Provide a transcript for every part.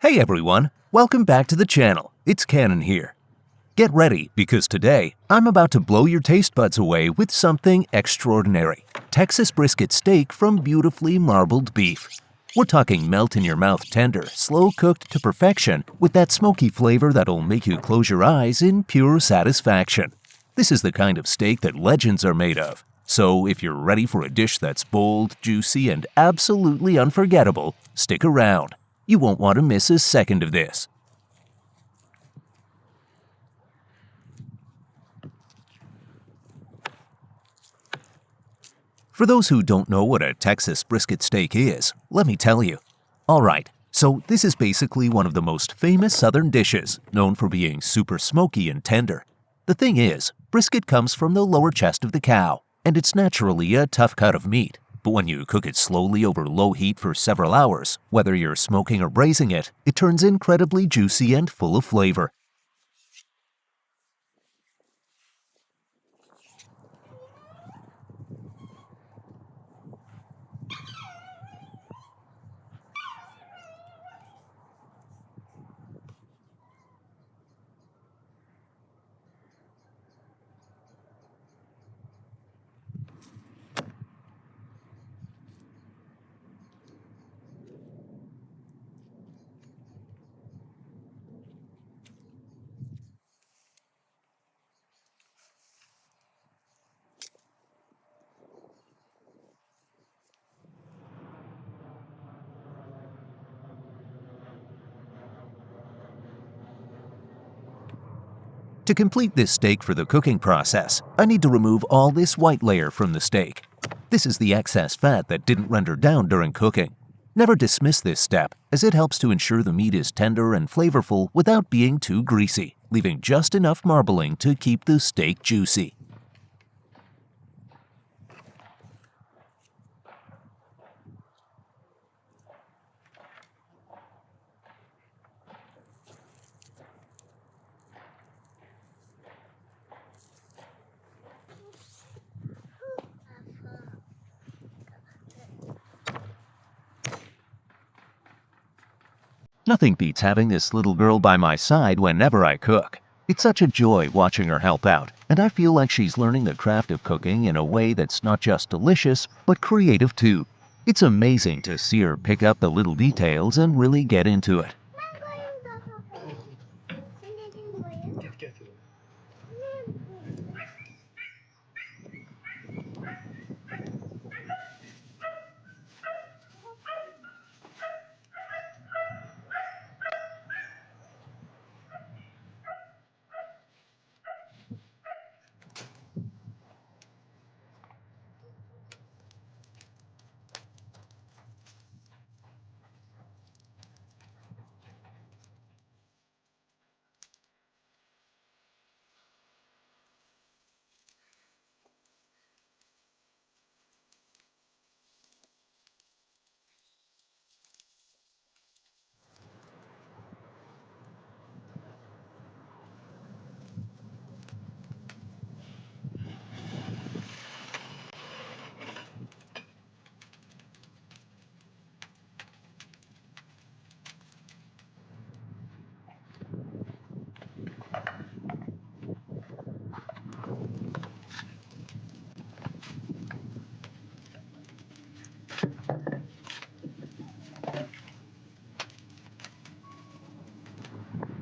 Hey everyone, welcome back to the channel. It's Kanan here. Get ready because today I'm about to blow your taste buds away with something extraordinary. Texas brisket steak from beautifully marbled beef. We're talking melt-in-your-mouth tender, slow-cooked to perfection with that smoky flavor that'll make you close your eyes in pure satisfaction. This is the kind of steak that legends are made of. So if you're ready for a dish that's bold, juicy, and absolutely unforgettable, stick around. You won't want to miss a second of this. For those who don't know what a Texas brisket steak is, let me tell you. Alright, so this is basically one of the most famous southern dishes, known for being super smoky and tender. The thing is, brisket comes from the lower chest of the cow, and it's naturally a tough cut of meat. But when you cook it slowly over low heat for several hours, whether you're smoking or braising it, it turns incredibly juicy and full of flavor. To complete this steak for the cooking process, I need to remove all this white layer from the steak. This is the excess fat that didn't render down during cooking. Never dismiss this step, as it helps to ensure the meat is tender and flavorful without being too greasy, leaving just enough marbling to keep the steak juicy. Nothing beats having this little girl by my side whenever I cook. It's such a joy watching her help out, and I feel like she's learning the craft of cooking in a way that's not just delicious, but creative too. It's amazing to see her pick up the little details and really get into it.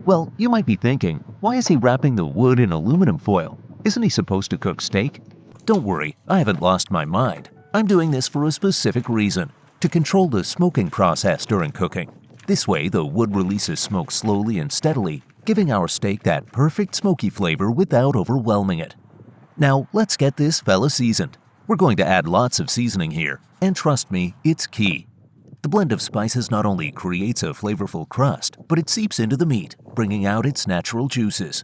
Well, you might be thinking, why is he wrapping the wood in aluminum foil? Isn't he supposed to cook steak? Don't worry, I haven't lost my mind. I'm doing this for a specific reason, to control the smoking process during cooking. This way, the wood releases smoke slowly and steadily, giving our steak that perfect smoky flavor without overwhelming it. Now, let's get this fella seasoned. We're going to add lots of seasoning here, and trust me, it's key. The blend of spices not only creates a flavorful crust, but it seeps into the meat, bringing out its natural juices.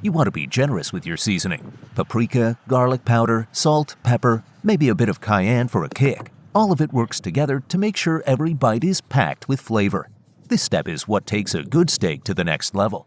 You want to be generous with your seasoning. Paprika, garlic powder, salt, pepper, maybe a bit of cayenne for a kick. All of it works together to make sure every bite is packed with flavor. This step is what takes a good steak to the next level.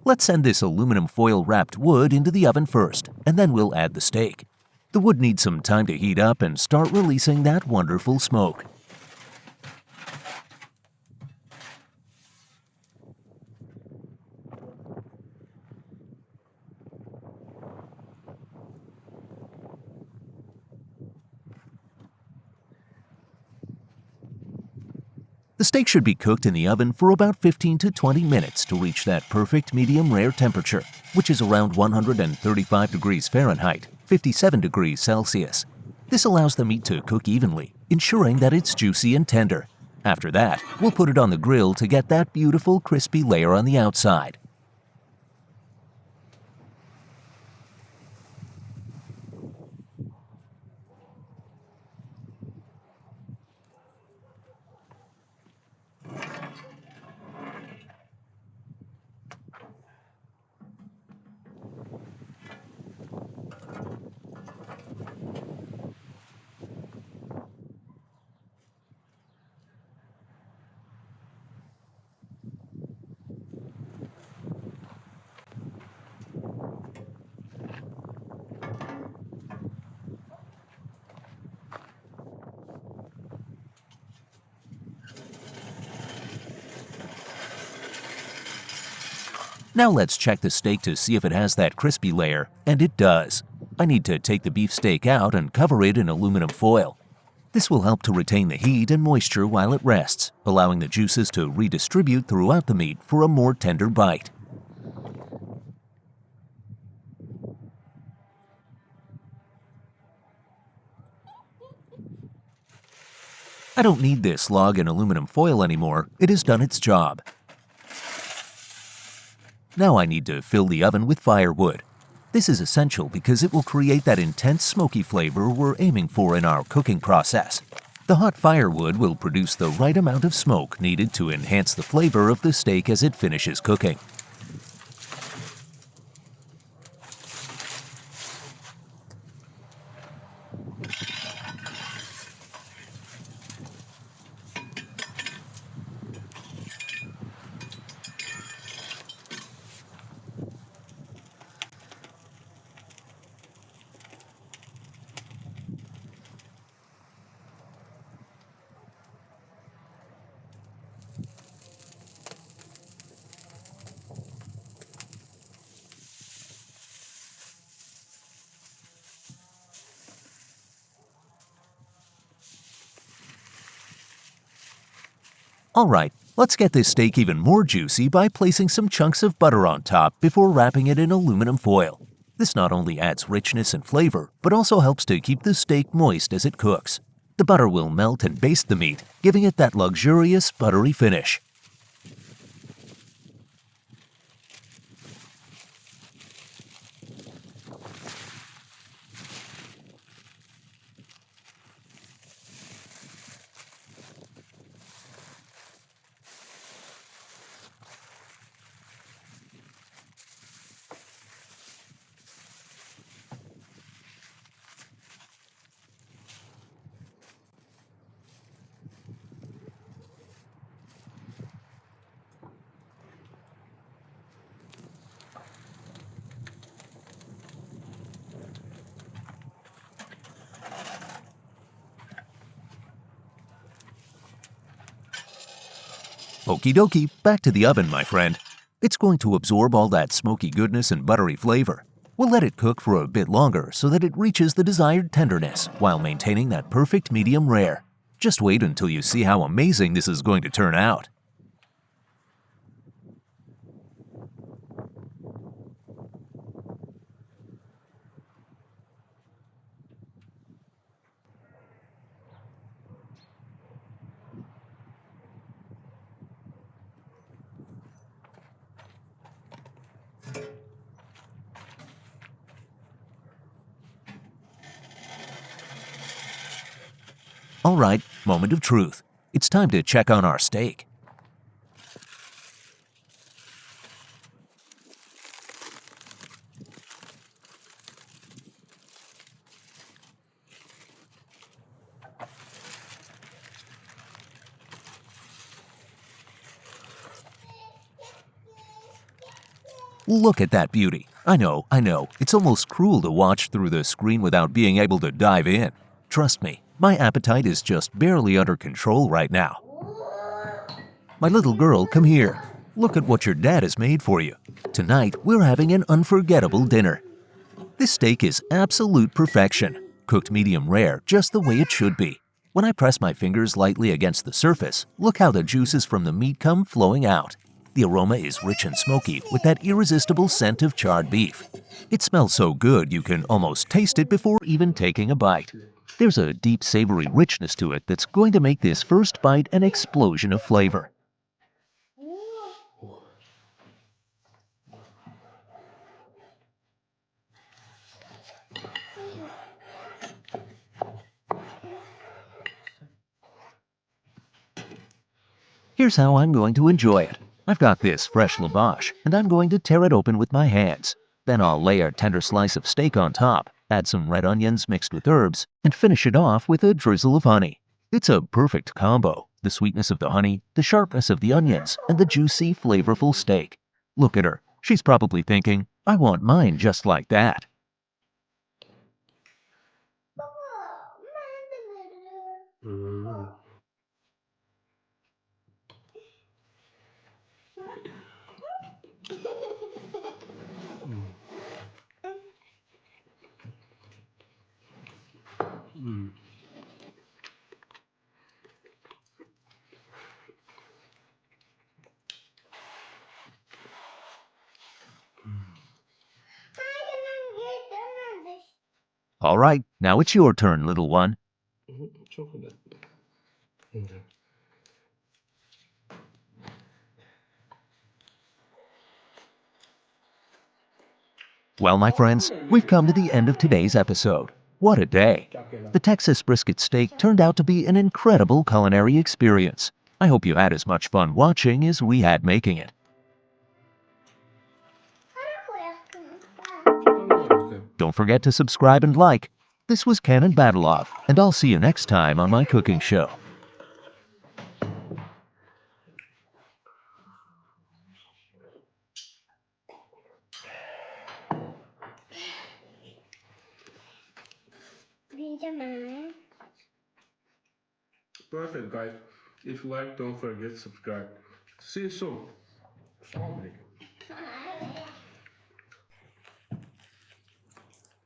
Let's send this aluminum foil wrapped wood into the oven first, and then we'll add the steak. The wood needs some time to heat up and start releasing that wonderful smoke. The steak should be cooked in the oven for about 15 to 20 minutes to reach that perfect medium rare temperature, which is around 135 degrees Fahrenheit, 57 degrees Celsius. This allows the meat to cook evenly, ensuring that it's juicy and tender. After that, we'll put it on the grill to get that beautiful crispy layer on the outside. Now let's check the steak to see if it has that crispy layer, and it does. I need to take the beef steak out and cover it in aluminum foil. This will help to retain the heat and moisture while it rests, allowing the juices to redistribute throughout the meat for a more tender bite. I don't need this log in aluminum foil anymore. It has done its job. Now I need to fill the oven with firewood. This is essential because it will create that intense smoky flavor we're aiming for in our cooking process. The hot firewood will produce the right amount of smoke needed to enhance the flavor of the steak as it finishes cooking. Alright, let's get this steak even more juicy by placing some chunks of butter on top before wrapping it in aluminum foil. This not only adds richness and flavor, but also helps to keep the steak moist as it cooks. The butter will melt and baste the meat, giving it that luxurious, buttery finish. Okie dokie, back to the oven, my friend. It's going to absorb all that smoky goodness and buttery flavor. We'll let it cook for a bit longer so that it reaches the desired tenderness while maintaining that perfect medium rare. Just wait until you see how amazing this is going to turn out. Alright, moment of truth. It's time to check on our steak. Look at that beauty. I know. It's almost cruel to watch through the screen without being able to dive in. Trust me, my appetite is just barely under control right now. My little girl, come here. Look at what your dad has made for you. Tonight, we're having an unforgettable dinner. This steak is absolute perfection, cooked medium rare just the way it should be. When I press my fingers lightly against the surface, look how the juices from the meat come flowing out. The aroma is rich and smoky with that irresistible scent of charred beef. It smells so good you can almost taste it before even taking a bite. There's a deep savory richness to it that's going to make this first bite an explosion of flavor. Here's how I'm going to enjoy it. I've got this fresh lavash, and I'm going to tear it open with my hands. Then I'll lay a tender slice of steak on top, add some red onions mixed with herbs, and finish it off with a drizzle of honey. It's a perfect combo, the sweetness of the honey, the sharpness of the onions, and the juicy, flavorful steak. Look at her. She's probably thinking, I want mine just like that. All right, now it's your turn, little one. Chocolate. Okay. Well, my friends, we've come to the end of today's episode. What a day! The Texas brisket steak turned out to be an incredible culinary experience. I hope you had as much fun watching as we had making it. Don't forget to subscribe and like. This was Kanan Badalov, and I'll see you next time on my cooking show. Perfect, guys. If you like, don't forget to subscribe. See you soon. Assalamu alaikum.